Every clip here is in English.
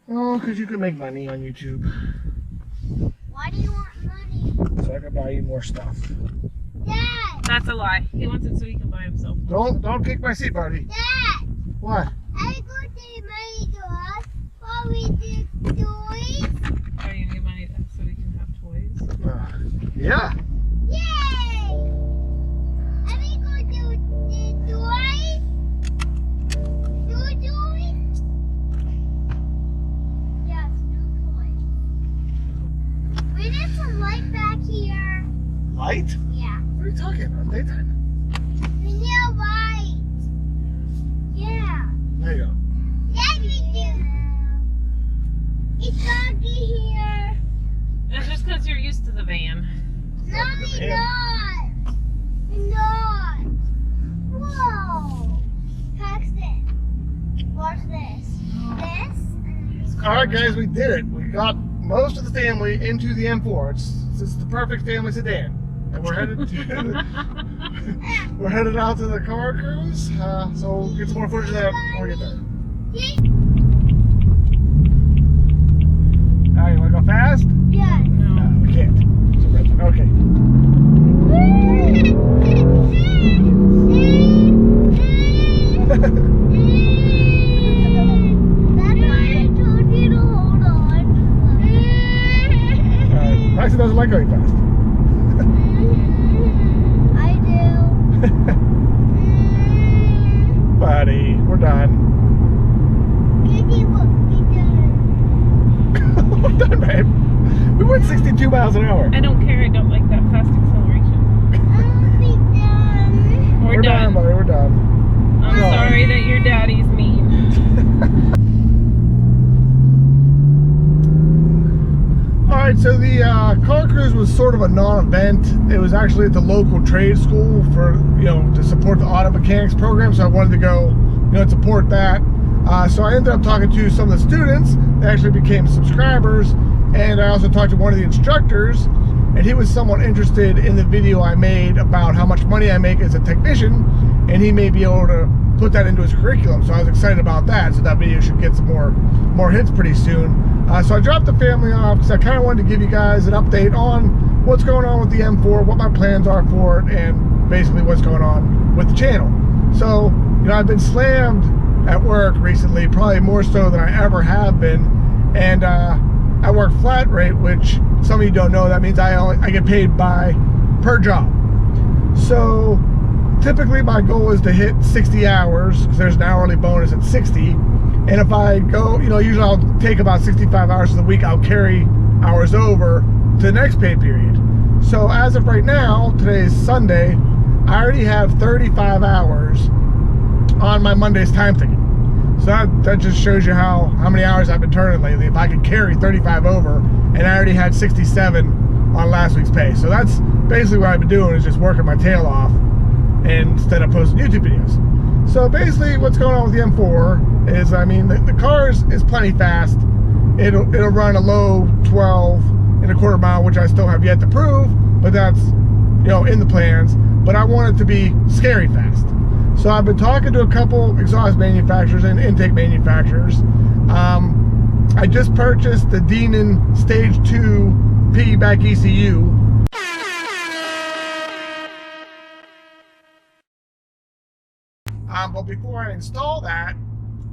Oh, because you can make money on YouTube. Why do you want money? So I can buy you more stuff. Dad! That's a lie. He wants it so he can buy himself. Don't kick my seat, buddy. Dad! What? I go to money to us while we do toys. Are you gonna get money so we can have toys? Yeah. Yay! And we go to the toys. Do toys? Yes, do toys. We need some light back here. Light? Yeah. What are you talking about? Daytime. We need a light. Yeah. There you go. Yes, we do. It's foggy here. It's just because you're used to the van. No, the we're van. not. We're not. Whoa. Paxton, watch this. This. All right, guys, we did it. We got most of the family into the M4. It's the perfect family sedan, and we're headed to we're headed out to the car cruise. So we'll get some more footage of that when we get there. All right, you want to go fast? Yes. No. We can't. So okay. That's why I told you to hold on. Maxie doesn't like going fast. I do. Buddy, we're done. Kitty will be done. We're done, babe. We went 62 miles an hour. I don't care. I don't like that fast acceleration. I'll be done. We're done. buddy. We're done. I'm No. sorry that your daddy's mean. All right, so the car cruise was sort of a non-event. It was actually at the local trade school for, to support the auto mechanics program. So I wanted to go, and support that. So I ended up talking to some of the students. They actually became subscribers. And I also talked to one of the instructors, and he was somewhat interested in the video I made about how much money I make as a technician, and he may be able to put that into his curriculum. So I was excited about that. So that video should get some more hits pretty soon. So I dropped the family off because I kind of wanted to give you guys an update on what's going on with the M4, what my plans are for it, and basically what's going on with the channel. So, I've been slammed at work recently, probably more so than I ever have been. And I work flat rate, which some of you don't know. That means I get paid per job. So typically my goal is to hit 60 hours because there's an hourly bonus at 60. And if I go, usually I'll take about 65 hours of the week. I'll carry hours over to the next pay period. So as of right now, today is Sunday, I already have 35 hours on my Monday's time ticket. So that just shows you how many hours I've been turning lately. If I could carry 35 over, and I already had 67 on last week's pay. So that's basically what I've been doing, is just working my tail off instead of posting YouTube videos. So basically what's going on with the M4 is, the car is plenty fast. It'll run a low 12.25 mile, which I still have yet to prove, but that's, in the plans. But I want it to be scary fast. So I've been talking to a couple exhaust manufacturers and intake manufacturers. I just purchased the Denon Stage 2 piggyback ECU. But before I install that,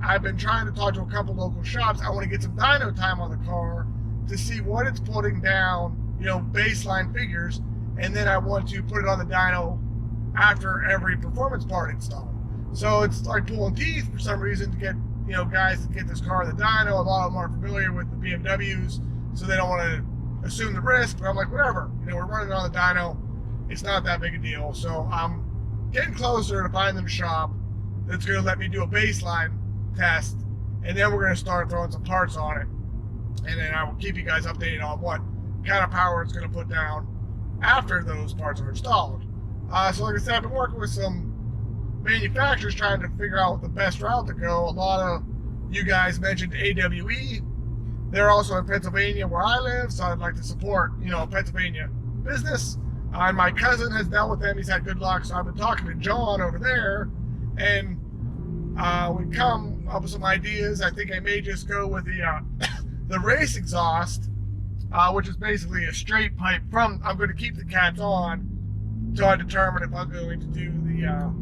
I've been trying to talk to a couple local shops. I want to get some dyno time on the car to see what it's putting down, baseline figures, and then I want to put it on the dyno after every performance part installed. So it's like pulling teeth for some reason to get, guys to get this car on the dyno. A lot of them aren't familiar with the BMWs, so they don't want to assume the risk. But I'm like, whatever, we're running on the dyno. It's not that big a deal. So I'm getting closer to finding a shop that's going to let me do a baseline test, and then we're going to start throwing some parts on it, and then I will keep you guys updated on what kind of power it's going to put down after those parts are installed. So like I said, I've been working with some manufacturers trying to figure out the best route to go. A lot of you guys mentioned AWE. They're also in Pennsylvania where I live, so I'd like to support, Pennsylvania business. And my cousin has dealt with them. He's had good luck, so I've been talking to John over there, and we up with some ideas. I think I may just go with the the race exhaust, which is basically a straight pipe from. I'm going to keep the cats on until I determine if I'm going to do the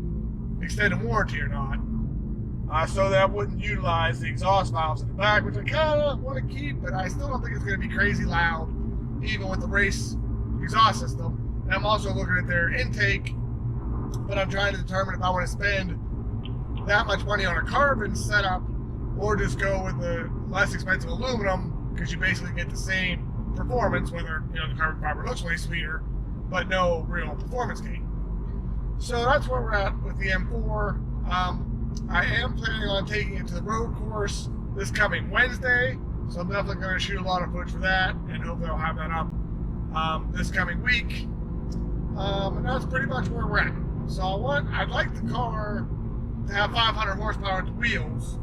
extended warranty or not. So that I wouldn't utilize the exhaust valves in the back, which I kind of want to keep, but I still don't think it's going to be crazy loud, even with the race exhaust system. And I'm also looking at their intake, but I'm trying to determine if I want to spend that much money on a carbon setup or just go with the less expensive aluminum, because you basically get the same performance, whether the carbon fiber looks way sweeter, but no real performance gain. So that's where we're at with the M4. I am planning on taking it to the road course this coming Wednesday, so I'm definitely going to shoot a lot of footage for that, and hopefully I'll have that up this coming week. And that's pretty much where we're at. So I'd like the car to have 500 horsepower at the wheels,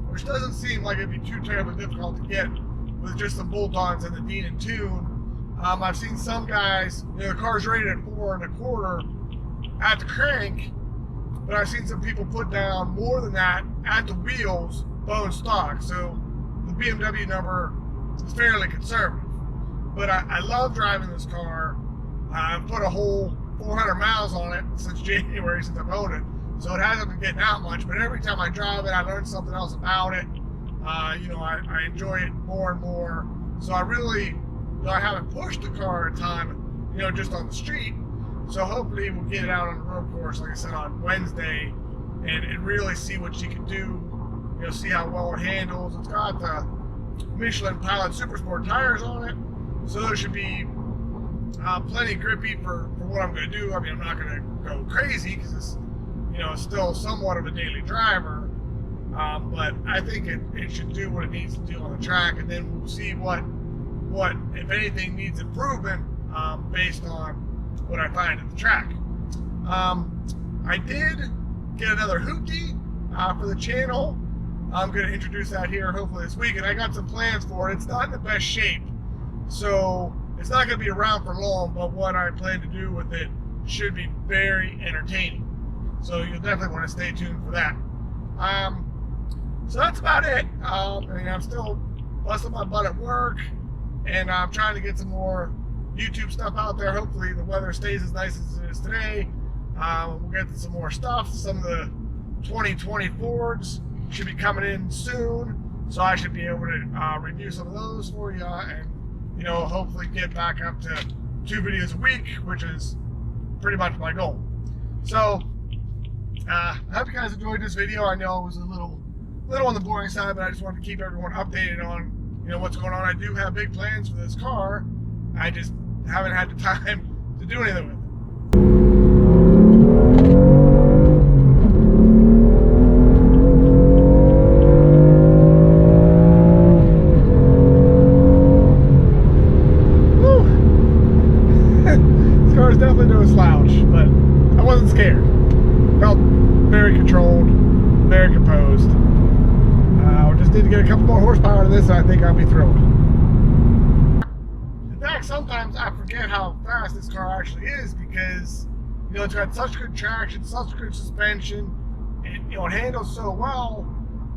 which doesn't seem like it'd be too terribly difficult to get with just some bolt-ons and the Dean and Tune. I've seen some guys, the car's rated at 4 1/4 at the crank, but I've seen some people put down more than that at the wheels, bone stock. So the BMW number is fairly conservative. But I love driving this car. I've put a whole 400 miles on it since January, since I've owned it. So it hasn't been getting out much, but every time I drive it, I learn something else about it. I enjoy it more and more. So I really, I haven't pushed the car a ton, just on the street. So hopefully we'll get it out on the road course, like I said, on Wednesday, and really see what she can do. See how well it handles. It's got the Michelin Pilot Super Sport tires on it, so those should be plenty grippy for what I'm going to do. I mean, I'm not going to go crazy because it's, it's still somewhat of a daily driver, but I think it should do what it needs to do on the track, and then we'll see what if anything needs improvement based on what I find at the track. I did get another hoopty for the channel. I'm going to introduce that here hopefully this week, and I got some plans for it. It's not in the best shape, so it's not going to be around for long, but what I plan to do with it should be very entertaining. So you'll definitely want to stay tuned for that. So that's about it. I'm still busting my butt at work, and I'm trying to get some more YouTube stuff out there. Hopefully the weather stays as nice as it is today. We'll get some more stuff. Some of the 2020 Fords should be coming in soon, so I should be able to review some of those for you, and hopefully get back up to 2 videos a week, which is pretty much my goal. So I hope you guys enjoyed this video. I know it was a little on the boring side, but I just wanted to keep everyone updated on what's going on. I do have big plans for this car. I just haven't had the time to do anything with it. This car is definitely no slouch, but I wasn't scared. Felt very controlled, very composed. We just need to get a couple more horsepower to this, and I think I'll be thrilled. Sometimes I forget how fast this car actually is, because it's got such good traction, such good suspension, and it handles so well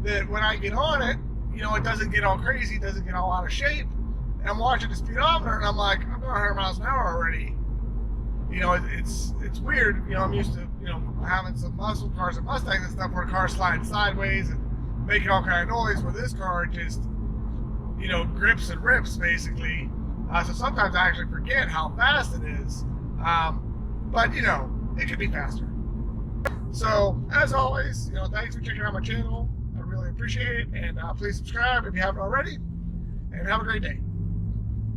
that when I get on it, it doesn't get all crazy, it doesn't get all out of shape. And I'm watching the speedometer and I'm like, I'm going 100 miles an hour already. It's weird. I'm used to having some muscle cars and Mustangs and stuff where the car slides sideways and making all kind of noise, where this car just grips and rips basically. So sometimes I actually forget how fast it is, but it could be faster. So as always, thanks for checking out my channel. I really appreciate it, and please subscribe if you haven't already, and have a great day.